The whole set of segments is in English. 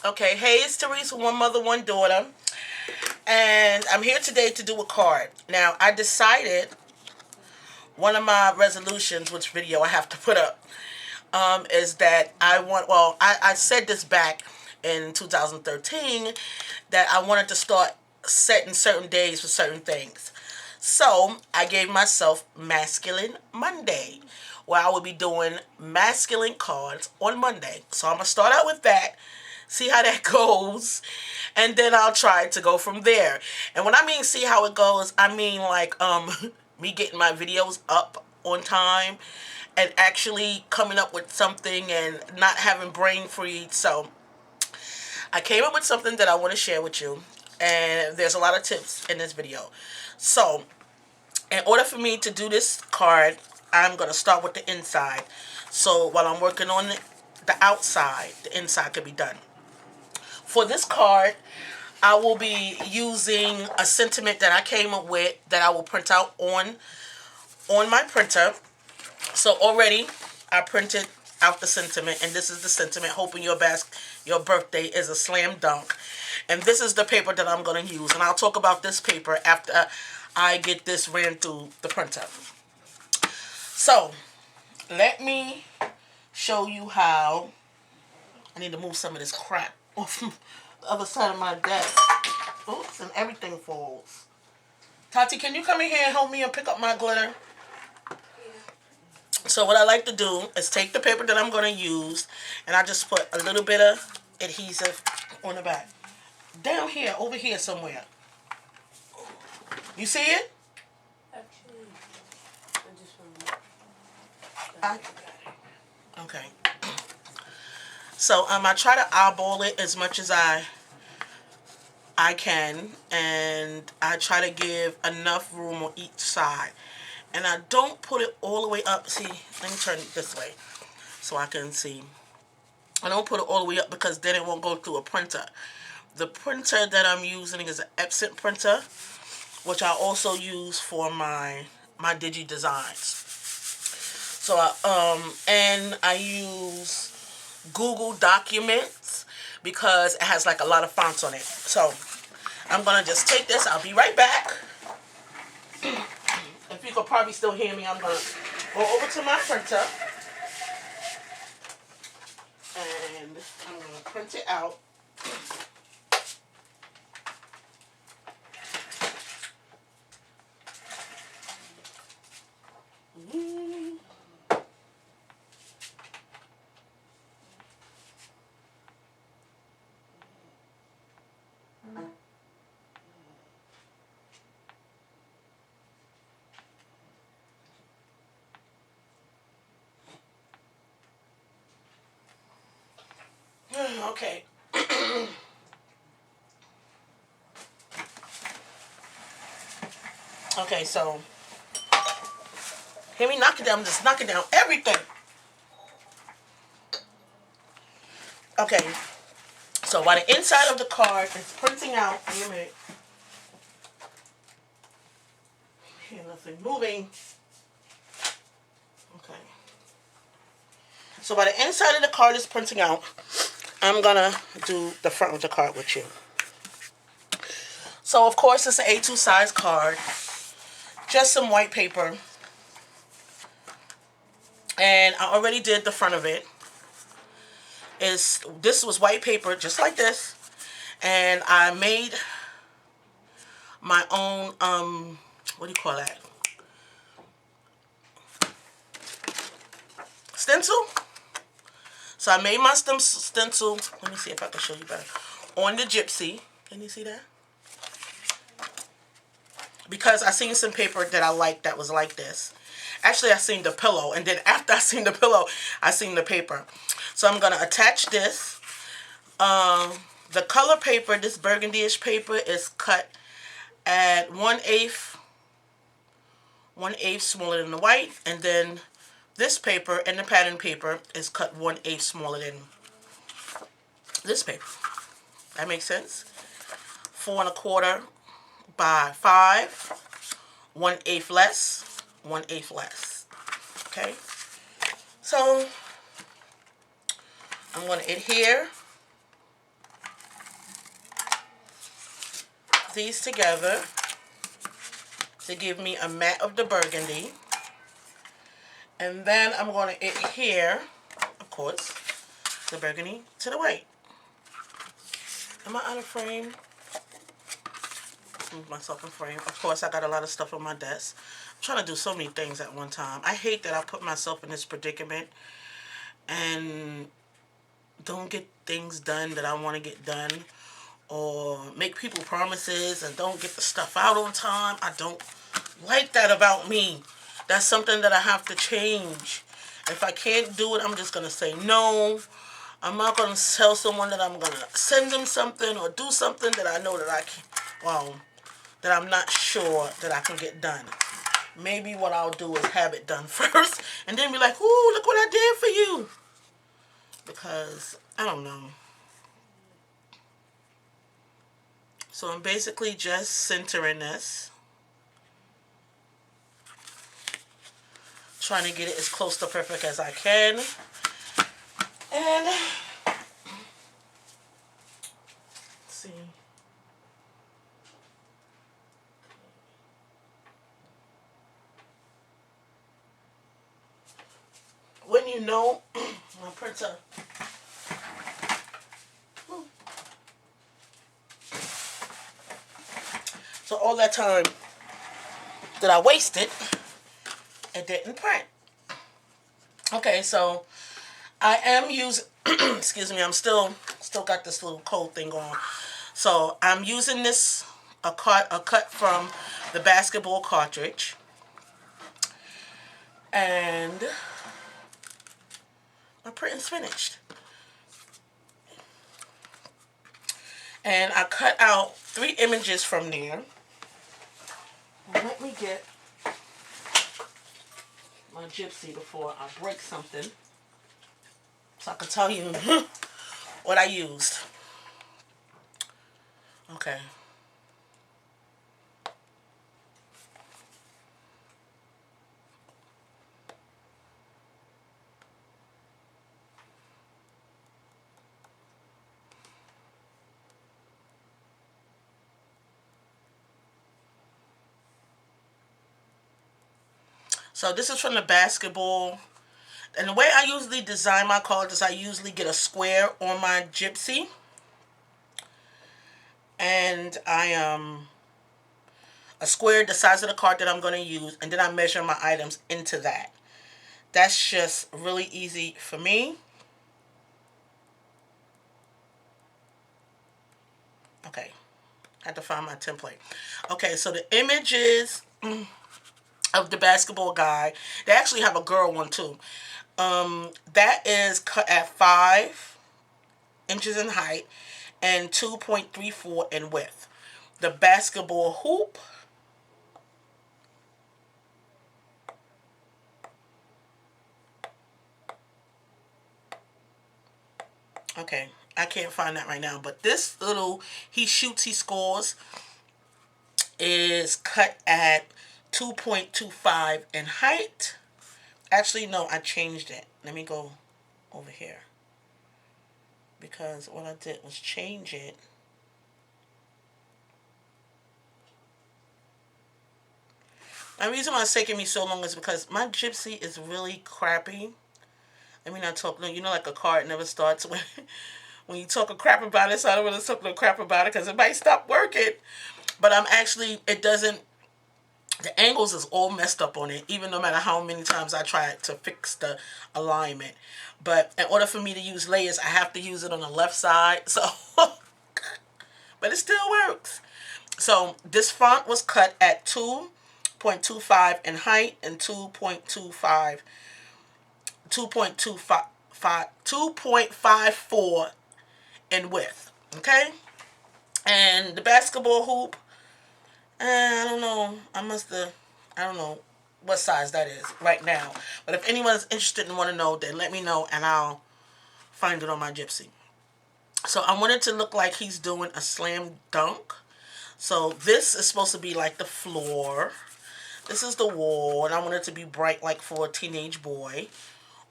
Okay, hey, it's Therese with One Mother, One Daughter. And I'm here today to do a card. Now, I decided one of my resolutions, which video I have to put up, is that I said this back in 2013 that I wanted to start setting certain days for certain things. So I gave myself Masculine Monday, where I will be doing masculine cards on Monday. So I'm going to start out with that, see how that goes, and then I'll try to go from there. And when I mean see how it goes, I mean like me getting my videos up on time and actually coming up with something and not having brain freeze. So I came up with something that I want to share with you, and there's a lot of tips in this video. So in order for me to do this card, I'm going to start with the inside. So while I'm working on the outside, the inside can be done. For this card, I will be using a sentiment that I came up with that I will print out on my printer. So already I printed out the sentiment, and this is the sentiment: hoping your birthday is a slam dunk. And this is the paper that I'm going to use, and I'll talk about this paper after I get this ran through the printer. So let me show you how. I need to move some of this crap off the other side of my desk. Oops, and everything falls. Tati, can you come in here and help me and pick up my glitter? So what I like to do is take the paper that I'm going to use, and I just put a little bit of adhesive on the back. Down here, over here somewhere. You see it? Actually, I just want to... Okay. So I try to eyeball it as much as I can, and I try to give enough room on each side. And I don't put it all the way up. See, let me turn it this way so I can see. I don't put it all the way up because then it won't go through a printer. The printer that I'm using is an Epson printer, which I also use for my digi designs. So and I use Google Documents because it has like a lot of fonts on it. So I'm gonna just take this. I'll be right back. If you could probably still hear me, I'm gonna go over to my printer and I'm gonna print it out. Okay. Okay, so hear me knock it down. I'm just knocking down everything. Okay. So while the inside of the card is printing out, wait a minute. Hear nothing moving. Okay. So while the inside of the card is printing out, I'm gonna do the front of the card with you. So of course it's an A2 size card. Just some white paper. And I already did the front of it. This was white paper just like this. And I made my own what do you call that? Stencil. So I made my stencil. Let me see if I can show you better. On the Gypsy. Can you see that? Because I seen some paper that I liked that was like this. Actually, I seen the pillow. And then after I seen the pillow, I seen the paper. So I'm going to attach this. The color paper, this burgundy-ish paper, is cut at 1/8 smaller than the white. And then this paper and the pattern paper is cut 1/8 smaller than this paper. That makes sense? 4 1/4 by 5, 1/8 less, 1/8 less. Okay? So I'm going to adhere these together to give me a matte of the burgundy. And then I'm going to adhere, of course, the burgundy to the white. Am I out of frame? Move myself in frame. Of course, I got a lot of stuff on my desk. I'm trying to do so many things at one time. I hate that I put myself in this predicament and don't get things done that I want to get done, or make people promises and don't get the stuff out on time. I don't like that about me. That's something that I have to change. If I can't do it, I'm just going to say no. I'm not going to tell someone that I'm going to send them something or do something that I know that I can, well, that I'm not sure that I can get done. Maybe what I'll do is have it done first and then be like, ooh, look what I did for you. Because, I don't know. So I'm basically just centering this. Trying to get it as close to perfect as I can. And, let's see. When you know, my printer. So all that time that I wasted, it didn't print. Okay, so I am using, excuse me, I'm still got this little cold thing on. So I'm using this, a cut from the basketball cartridge. And my printing's finished. And I cut out 3 images from there. Let me get my gypsy before I break something, so I can tell you what I used. Okay. So this is from the basketball. And the way I usually design my cards is I usually get a square on my gypsy. And a square the size of the card that I'm going to use. And then I measure my items into that. That's just really easy for me. Okay. I have to find my template. Okay, so the images of the basketball guy. They actually have a girl one too. That is cut at 5 inches in height and 2.34 in width. The basketball hoop, okay, I can't find that right now, but this little he shoots, he scores is cut at 2.25 in height. Actually, no, I changed it. Let me go over here, because what I did was change it. The reason why it's taking me so long is because my gypsy is really crappy. I mean, I talk, you know, like a car, it never starts when you talk a crap about it, so I don't want to talk no crap about it because it might stop working. But I'm actually, it doesn't, the angles is all messed up on it, even no matter how many times I try to fix the alignment. But in order for me to use layers, I have to use it on the left side, so, but it still works. So this font was cut at 2.25 in height and 2.54 in width. Okay? And the basketball hoop, I don't know. I don't know what size that is right now. But if anyone's interested and want to know, then let me know and I'll find it on my gypsy. So I want it to look like he's doing a slam dunk. So this is supposed to be like the floor. This is the wall, and I want it to be bright like for a teenage boy.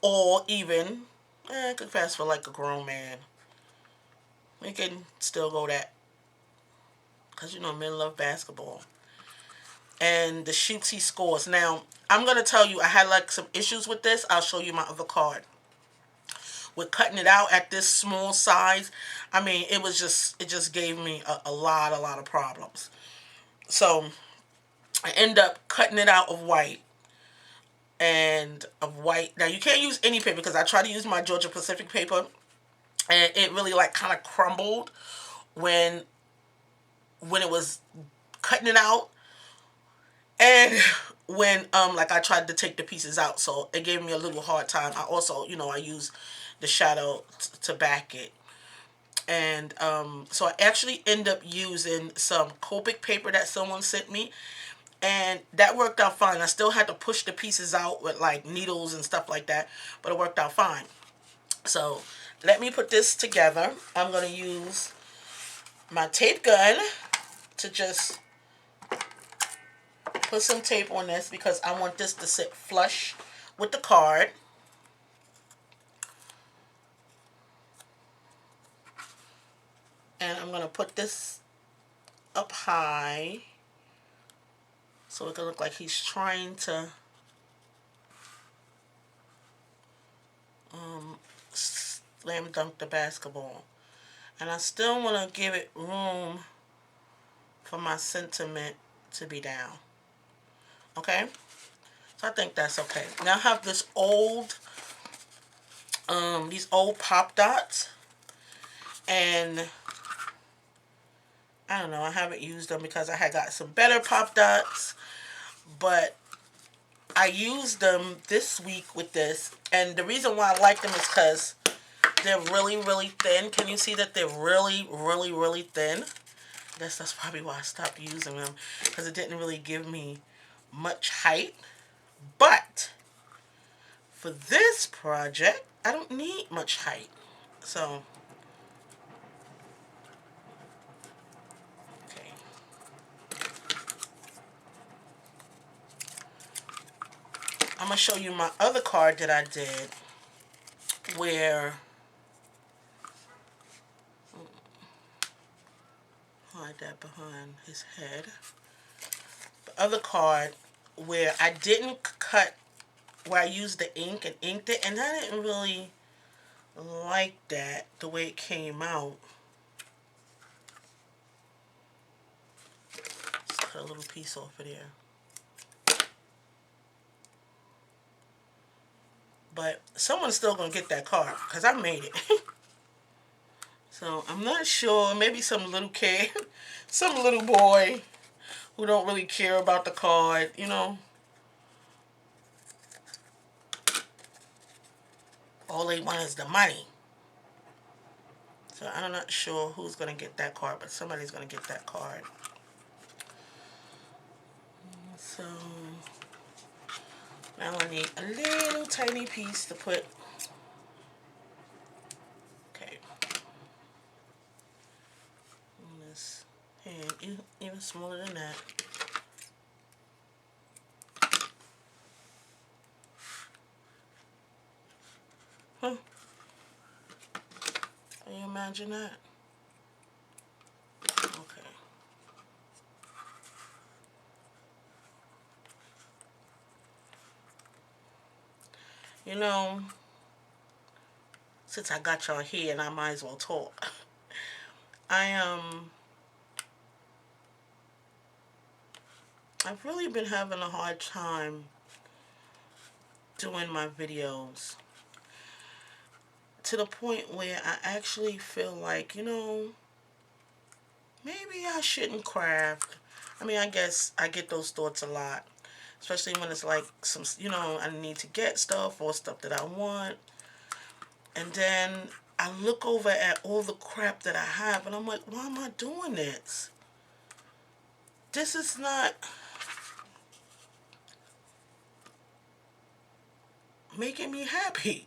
Or even, it could pass for like a grown man. We can still go that because you know men love basketball. And the shoots he scores. Now, I'm going to tell you, I had like some issues with this. I'll show you my other card. With cutting it out at this small size, I mean, it just gave me a lot of problems. So, I end up cutting it out of white. And of white. Now, you can't use any paper because I tried to use my Georgia Pacific paper. And it really like kind of crumbled when it was cutting it out. And when like I tried to take the pieces out, so it gave me a little hard time. I also, I use the shadow to back it. And so I actually end up using some Copic paper that someone sent me, and that worked out fine. I still had to push the pieces out with like needles and stuff like that, but it worked out fine. So let me put this together. I'm going to use my tape gun to just put some tape on this because I want this to sit flush with the card. And I'm going to put this up high so it can look like he's trying to slam dunk the basketball. And I still want to give it room for my sentiment to be down. Okay? So I think that's okay. Now I have this these old pop dots. And I don't know, I haven't used them because I had got some better pop dots. But I used them this week with this. And the reason why I like them is because they're really thin. Can you see that they're really thin? I guess that's probably why I stopped using them, because it didn't really give me much height. But for this project, I don't need much height. So, okay. I'm going to show you my other card that I did where hide that behind his head. The other card where I didn't cut, where I used the ink and inked it, and I didn't really like that, the way it came out. Let's cut a little piece off of there. But someone's still going to get that card because I made it. So I'm not sure. Maybe some little kid, some little boy who don't really care about the card, All they want is the money. So I'm not sure who's going to get that card, but somebody's going to get that card. So now I need a little tiny piece to put. Okay. On this hand, even smaller than that. Huh. Can you imagine that? Okay. Since I got y'all here and I might as well talk. I've really been having a hard time doing my videos, to the point where I actually feel like, maybe I shouldn't craft. I mean, I guess I get those thoughts a lot, especially when it's like some, I need to get stuff or stuff that I want. And then I look over at all the crap that I have and I'm like, why am I doing this? This is not making me happy.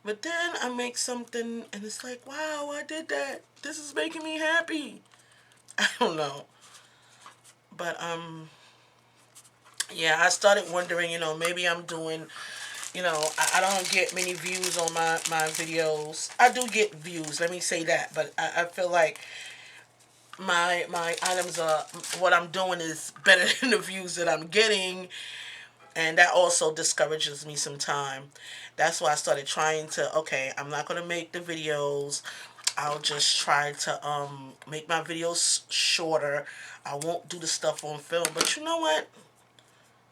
But then I make something and it's like, wow, I did that. This is making me happy. I don't know. But, yeah, I started wondering, maybe I'm doing, I don't get many views on my videos. I do get views, let me say that. But I feel like my items are, what I'm doing is better than the views that I'm getting, and that also discourages me sometime. That's why I started trying to, okay, I'm not going to make the videos. I'll just try to make my videos shorter. I won't do the stuff on film. But you know what?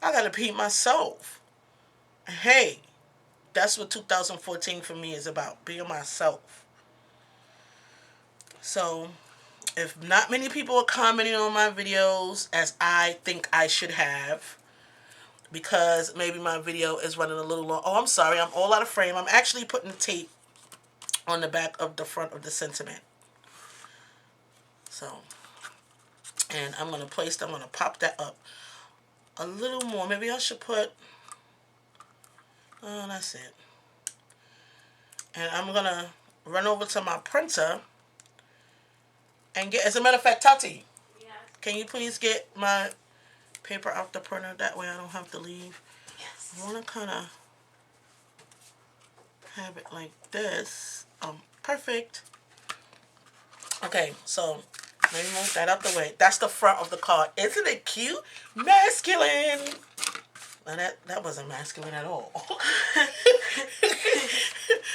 I got to peep myself. Hey, that's what 2014 for me is about, being myself. So, if not many people are commenting on my videos as I think I should have, because maybe my video is running a little long. Oh, I'm sorry. I'm all out of frame. I'm actually putting the tape on the back of the front of the sentiment. So, and I'm going to pop that up a little more. Maybe I should put, oh, that's it. And I'm going to run over to my printer and get, as a matter of fact, Tati, Yes. can you please get my paper out the printer? That way I don't have to leave. Yes. I want to kind of have it like this. Perfect. Okay, so let me move that out the way. That's the front of the card. Isn't it cute? Masculine. Now that wasn't masculine at all.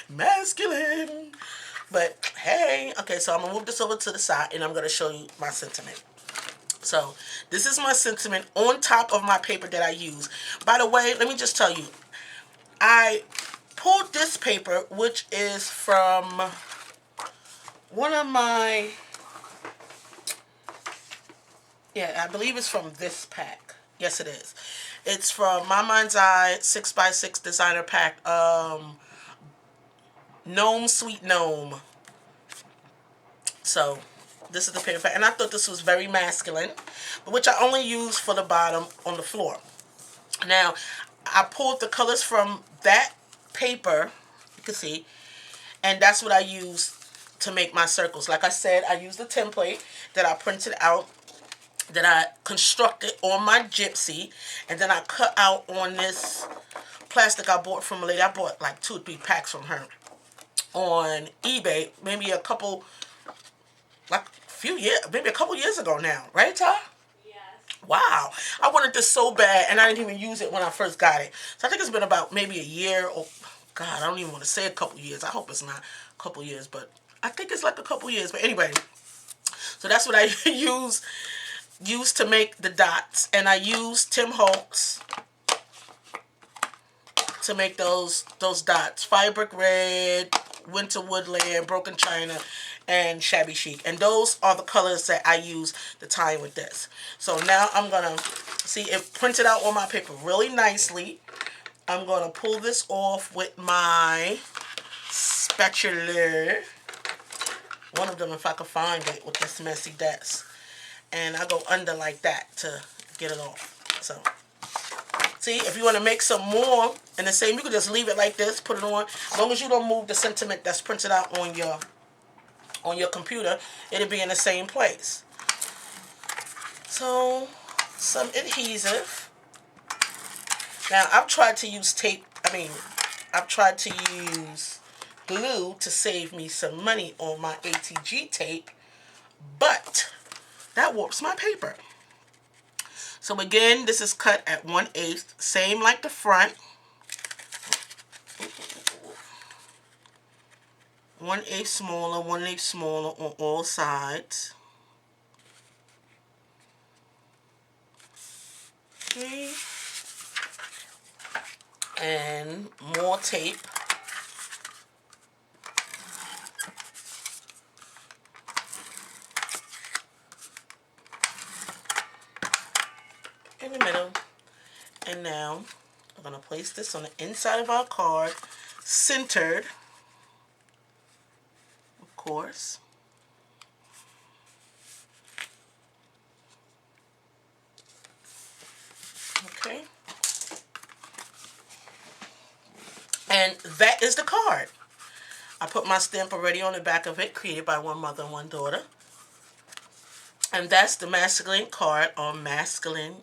Masculine. But hey, okay, so I'm going to move this over to the side and I'm going to show you my sentiment. So this is my sentiment on top of my paper that I use. By the way, let me just tell you, I pulled this paper, which is from one of my, yeah, I believe it's from this pack. Yes, it is. It's from My Mind's Eye 6x6 designer pack. Gnome Sweet Gnome. So this is the paper pack. And I thought this was very masculine, which I only use for the bottom on the floor. Now, I pulled the colors from that paper, you can see, and that's what I use to make my circles. Like I said, I used the template that I printed out, that I constructed on my gypsy, and then I cut out on this plastic I bought from a lady. I bought like 2 or 3 packs from her on eBay, maybe a couple years ago now, right, Ty? Yes. Wow. I wanted this so bad, and I didn't even use it when I first got it. So I think it's been about maybe a year, or, God, I don't even want to say a couple years. I hope it's not a couple years, but I think it's like a couple years. But anyway, so that's what I use to make the dots. And I use Tim Holtz to make those dots. Firebrick Red, Winter Woodland, Broken China, and Shabby Chic. And those are the colors that I use to tie in with this. So now I'm going to see it printed out on my paper really nicely. I'm going to pull this off with my spatula. One of them, if I could find it, with this messy desk. And I go under like that to get it off. So, see, if you want to make some more in the same, you can just leave it like this, put it on. As long as you don't move the sentiment that's printed out on your computer, it'll be in the same place. So, some adhesive. Now, I've tried to use glue to save me some money on my ATG tape, but that warps my paper. So again, this is cut at 1/8, same like the front. 1/8 smaller, 1/8 smaller on all sides. Okay. And more tape. In the middle. And now I'm going to place this on the inside of our card, centered, of course. Okay. And that is the card. I put my stamp already on the back of it, created by one mother and one daughter. And that's the masculine card on masculine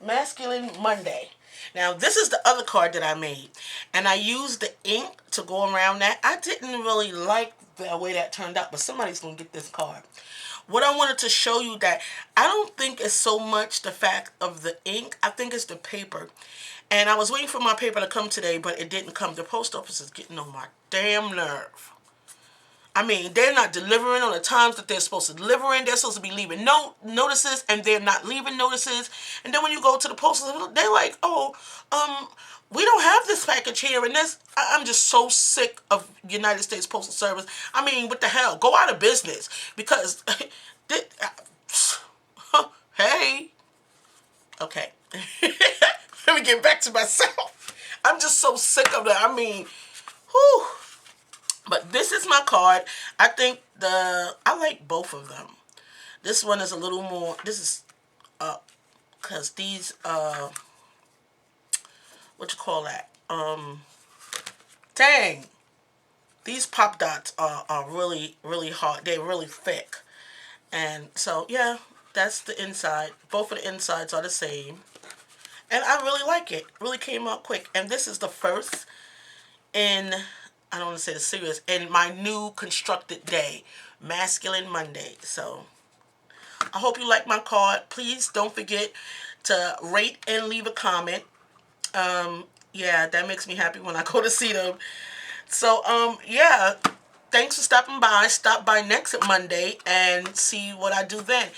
Masculine Monday. Now, this is the other card that I made. And I used the ink to go around that. I didn't really like the way that turned out, but somebody's going to get this card. What I wanted to show you that I don't think it's so much the fact of the ink. I think it's the paper. And I was waiting for my paper to come today, but it didn't come. The post office is getting on my damn nerve. I mean, they're not delivering on the times that they're supposed to deliver in. They're supposed to be leaving notices, and they're not leaving notices. And then when you go to the post office, they're like, "Oh, we don't have this package here." And this, I'm just so sick of United States Postal Service. I mean, what the hell? Go out of business because, hey, okay. Let me get back to myself. I'm just so sick of that. I mean, whew. But this is my card. I think I like both of them. This one is a little more, this is, cause these, what you call that? Dang. These pop dots are really, really hard. They're really thick. And so, yeah, that's the inside. Both of the insides are the same. And I really like it. Really came out quick. And this is the first in, I don't want to say the series, in my new constructed day, Masculine Monday. So I hope you like my card. Please don't forget to rate and leave a comment. Yeah, that makes me happy when I go to see them. So, yeah, thanks for stopping by. Stop by next Monday and see what I do then.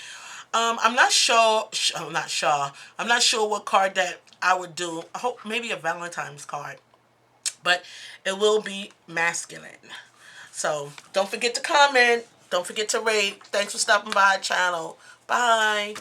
I'm not sure. I'm not sure what card that I would do. I hope maybe a Valentine's card. But it will be masculine. So don't forget to comment. Don't forget to rate. Thanks for stopping by our channel. Bye.